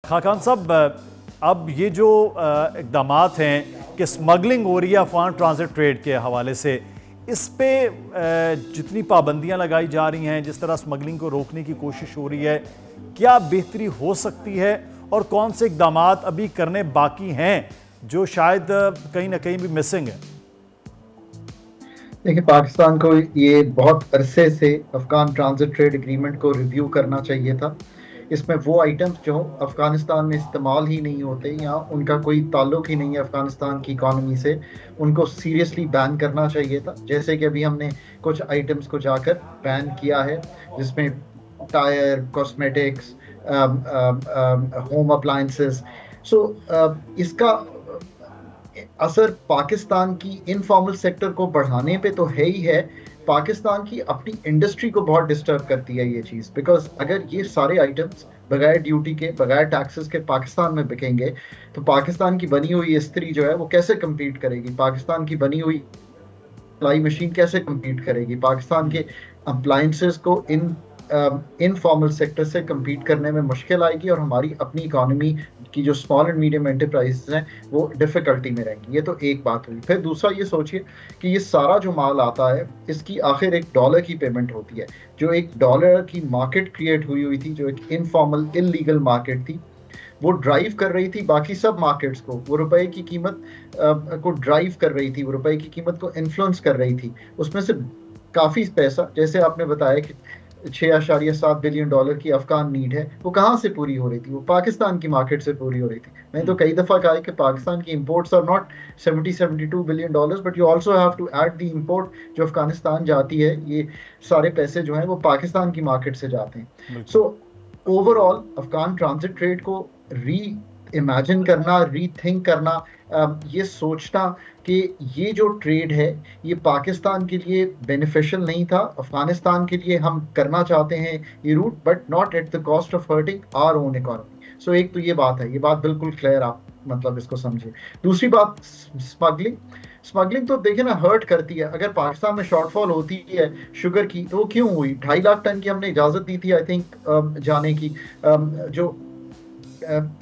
खाकान साहब, अब ये जो इक़दामात हैं कि स्मगलिंग हो रही है अफवान ट्रांजिट ट्रेड के हवाले से, इस पे जितनी पाबंदियां लगाई जा रही हैं, जिस तरह स्मगलिंग को रोकने की कोशिश हो रही है, क्या बेहतरी हो सकती है और कौन से इक़दामात अभी करने बाकी हैं जो शायद कहीं ना कहीं भी मिसिंग है? देखिए, पाकिस्तान को ये बहुत अरसे से अफगान ट्रांजिट ट्रेड एग्रीमेंट को रिव्यू करना चाहिए था। इसमें वो आइटम्स जो अफगानिस्तान में इस्तेमाल ही नहीं होते या उनका कोई ताल्लुक ही नहीं है अफगानिस्तान की इकॉनमी से, उनको सीरियसली बैन करना चाहिए था। जैसे कि अभी हमने कुछ आइटम्स को जाकर बैन किया है, जिसमें टायर, कॉस्मेटिक्स, होम अप्लायंसेस। सो इसका असर पाकिस्तान की इनफॉर्मल सेक्टर को बढ़ाने पे तो है ही है, पाकिस्तान की अपनी इंडस्ट्री को बहुत डिस्टर्ब करती है ये चीज़। बिकॉज अगर ये सारे आइटम्स बगैर ड्यूटी के, बगैर टैक्सेस के पाकिस्तान में बिकेंगे, तो पाकिस्तान की बनी हुई इस्त्री जो है वो कैसे कम्पीट करेगी? पाकिस्तान की बनी हुई सिलाई मशीन कैसे कम्पीट करेगी? पाकिस्तान के अप्लायंसेस को इनफॉर्मल सेक्टर से कम्पीट करने में मुश्किल आएगी और हमारी अपनी इकॉनमी की जो स्मॉल एंड मीडियम एंटरप्राइजेस हैं वो डिफिकल्टी में रहेंगी। ये तो एक बात हुई। फिर दूसरा ये सोचिए कि ये सारा जो माल आता है, इसकी आखिर $1 की पेमेंट होती है। जो $1 की मार्केट क्रिएट हुई थी, जो एक इनफॉर्मल इलीगल मार्केट थी, वो ड्राइव कर रही थी बाकी सब मार्केट्स को। वो रुपए की कीमत को ड्राइव कर रही थी, वो रुपए की कीमत को इन्फ्लुएंस कर रही थी। उसमें से काफ़ी पैसा, जैसे आपने बताया कि $6.7 बिलियन की अफगान नीड है, वो कहाँ से पूरी हो रही थी? वो पाकिस्तान की मार्केट से पूरी हो रही थी। मैंने तो कई दफ़ा कहा है कि पाकिस्तान की imports are not $72 billion, but you also have to add the import जो अफगानिस्तान जाती है। ये सारे पैसे जो हैं वो पाकिस्तान की मार्केट से जाते हैं। So overall Afghan transit trade को री इमेजिन करना, रीथिंक करना, ये सोचना कि ये जो ट्रेड है ये पाकिस्तान के लिए बेनिफिशियल नहीं था। अफगानिस्तान के लिए हम करना चाहते हैं ये route, but not at the cost of hurting our own economy. So एक तो ये बात है, ये बात बिल्कुल क्लियर, आप मतलब इसको समझे। दूसरी बात, स्मगलिंग। स्मगलिंग तो देखिए ना, हर्ट करती है। अगर पाकिस्तान में शॉर्टफॉल होती है शुगर की, तो वो क्यों हुई? 2.5 लाख टन की हमने इजाज़त दी थी, आई थिंक, जाने की। जो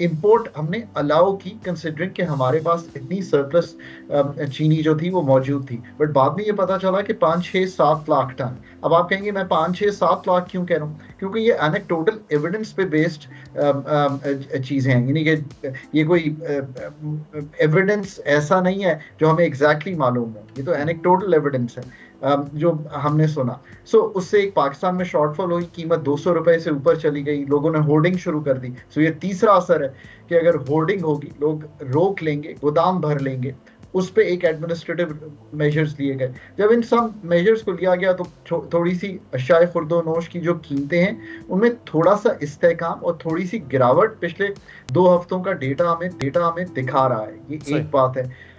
इंपोर्ट हमने अलाउ की, कंसिडरिंग कि हमारे पास इतनी सरप्लस चीनी जो थी वो मौजूद थी। बट बाद में ये पता चला कि 5-6-7 लाख टन। अब आप कहेंगे मैं 5-6-7 लाख क्यों कह रहा हूँ? क्योंकि ये एनेक्डोटल एविडेंस पे बेस्ड चीज़ें हैं, यानी कि ये कोई एविडेंस ऐसा नहीं है जो हमें एग्जैक्टली मालूम हो। ये तो एनेक्डोटल एविडेंस है जो हमने सुना। सो उससे एक पाकिस्तान में शॉर्टफॉल हुई, कीमत $200 से ऊपर चली गई, लोगों ने होर्डिंग शुरू कर दी। सो ये तीसरा असर है कि अगर होर्डिंग होगी, लोग रोक लेंगे, गोदाम भर लेंगे। उस पे एक एडमिनिस्ट्रेटिव मेजर्स लिए गए। जब इन सब मेजर्स को लिया गया तो थोड़ी सी अशाए खुर्दोनोश की जो कीमतें हैं उनमें थोड़ा सा इस्तेहकाम और थोड़ी सी गिरावट पिछले 2 हफ्तों का डेटा हमें दिखा रहा है। ये एक बात है।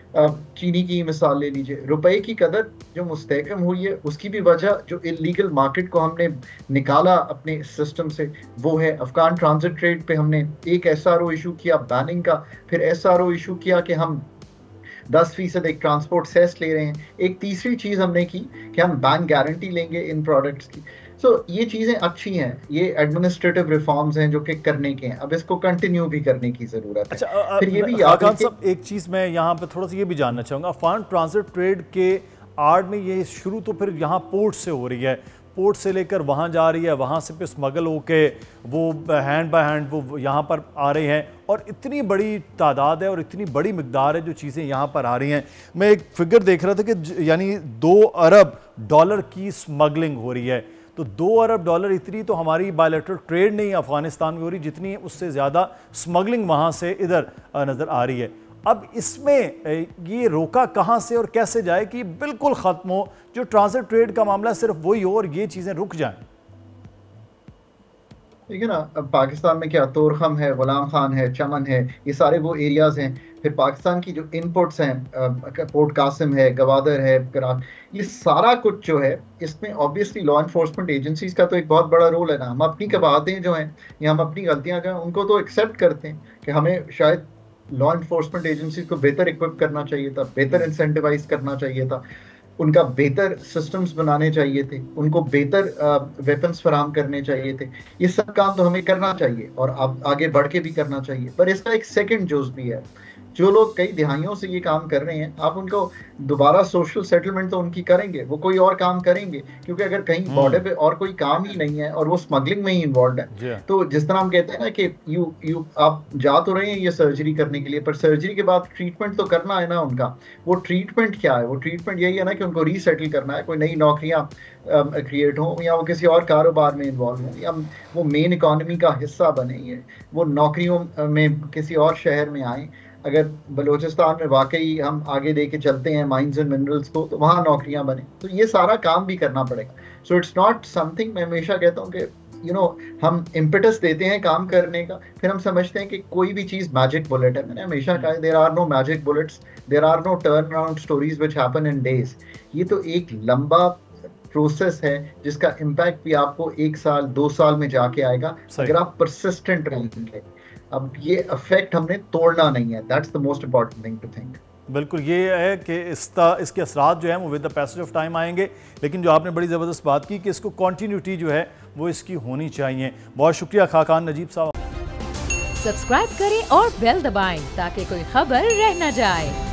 चीनी की मिसाल ले लीजिए, रुपए की कदर जो मुस्तहकम हुई है, उसकी भी वजह जो इलीगल मार्केट को हमने निकाला अपने सिस्टम से, वो है अफगान ट्रांजिट ट्रेड पे हमने एक SRO इशू किया बैनिंग का। फिर SRO इशू किया कि हम 10% एक ट्रांसपोर्ट सेस ले रहे हैं। एक तीसरी चीज़ हमने की कि हम बैंक गारंटी लेंगे इन प्रोडक्ट्स की। सो ये चीज़ें अच्छी हैं, ये एडमिनिस्ट्रेटिव रिफॉर्म्स हैं जो कि करने के हैं। अब इसको कंटिन्यू भी करने की ज़रूरत है। अच्छा, फिर ये भी याद खाकान रखिए, साहब, एक चीज़ मैं यहाँ पे थोड़ा सा ये भी जानना चाहूँगा। अफगान ट्रांजिट ट्रेड के आड़ में ये शुरू तो फिर यहाँ पोर्ट से हो रही है, पोर्ट से लेकर वहाँ जा रही है, वहाँ से फिर स्मगल होके वो हैंड बाय हैंड वो यहाँ पर आ रहे हैं, और इतनी बड़ी तादाद है और इतनी बड़ी मिकदार है जो चीज़ें यहाँ पर आ रही हैं। मैं एक फिगर देख रहा था कि यानी $2 अरब की स्मगलिंग हो रही है। तो $2 अरब इतनी तो हमारी बायलैटरल ट्रेड नहीं अफगानिस्तान में हो रही, जितनी उससे ज़्यादा स्मगलिंग वहाँ से इधर नज़र आ रही है। अब इसमें ये रोका कहाँ से और कैसे जाए कि बिल्कुल ख़त्म हो, जो ट्रांजिट ट्रेड का मामला सिर्फ वही हो और ये चीज़ें रुक जाएं? ठीक है ना। अब पाकिस्तान में क्या तोरखम है, गुलाम खान है, चमन है, ये सारे वो एरियाज हैं। फिर पाकिस्तान की जो इनपुट्स हैं, पोर्ट कासिम है, गवादर है, कराक, ये सारा कुछ जो है, इसमें ऑब्वियसली लॉ इन्फोर्समेंट एजेंसीज का तो एक बहुत बड़ा रोल है ना। हम अपनी कबाहतें जो हैं या हम अपनी गलतियां जो हैं उनको तो एक्सेप्ट करते हैं कि हमें शायद लॉ इन्फोर्समेंट एजेंसीज को बेहतर इक्विप करना चाहिए था, बेहतर इंसेंटिवाइज करना चाहिए था। उनका बेहतर सिस्टम्स बनाने चाहिए थे, उनको बेहतर वेपन्स फराहम करने चाहिए थे। ये सब काम तो हमें करना चाहिए और अब आगे बढ़ के भी करना चाहिए, पर इसका एक सेकंड जोश भी है। जो लोग कई दिहाइयों से ये काम कर रहे हैं, आप उनको दोबारा सोशल सेटलमेंट तो उनकी करेंगे, वो कोई और काम करेंगे, क्योंकि अगर कहीं बॉर्डर पे और कोई काम ही नहीं है और वो स्मगलिंग में ही इन्वॉल्व है, तो जिस तरह हम कहते हैं ना कि यू आप जा तो रहे हैं ये सर्जरी करने के लिए, पर सर्जरी के बाद ट्रीटमेंट तो करना है ना उनका। वो ट्रीटमेंट क्या है? वो ट्रीटमेंट यही है ना कि उनको रीसेटल करना है, कोई नई नौकरियां क्रिएट हो, या वो किसी और कारोबार में इन्वॉल्व हो, या वो मेन इकोनॉमी का हिस्सा बने, वो नौकरियों में किसी और शहर में आए। अगर बलूचिस्तान में वाकई हम आगे लेके चलते हैं माइंस एंड मिनरल्स को, तो वहाँ नौकरियां बने, तो ये सारा काम भी करना पड़ेगा। सो इट्स नॉट समथिंग, मैं हमेशा कहता हूँ कि हम इम्पेटस देते हैं काम करने का, फिर हम समझते हैं कि कोई भी चीज़ मैजिक बुलेट है। मैंने हमेशा कहा है, there are no magic bullets, there are no turn around stories which happen in days. ये तो एक लंबा प्रोसेस है जिसका इम्पैक्ट भी आपको 1 साल 2 साल में जाके आएगा अगर आप परसिस्टेंट रहेंगे। अब ये इफेक्ट हमने तोड़ना नहीं है, that's the most important thing to think. बिल्कुल, ये है कि इसके असरात जो हैं वो with the passage of time आएंगे, लेकिन जो आपने बड़ी ज़बरदस्त बात की कि इसको कॉन्टीन्यूटी जो है वो इसकी होनी चाहिए। बहुत शुक्रिया खाकान नजीब साहब। सब्सक्राइब करें और बेल दबाएं ताकि कोई खबर रह न जाए।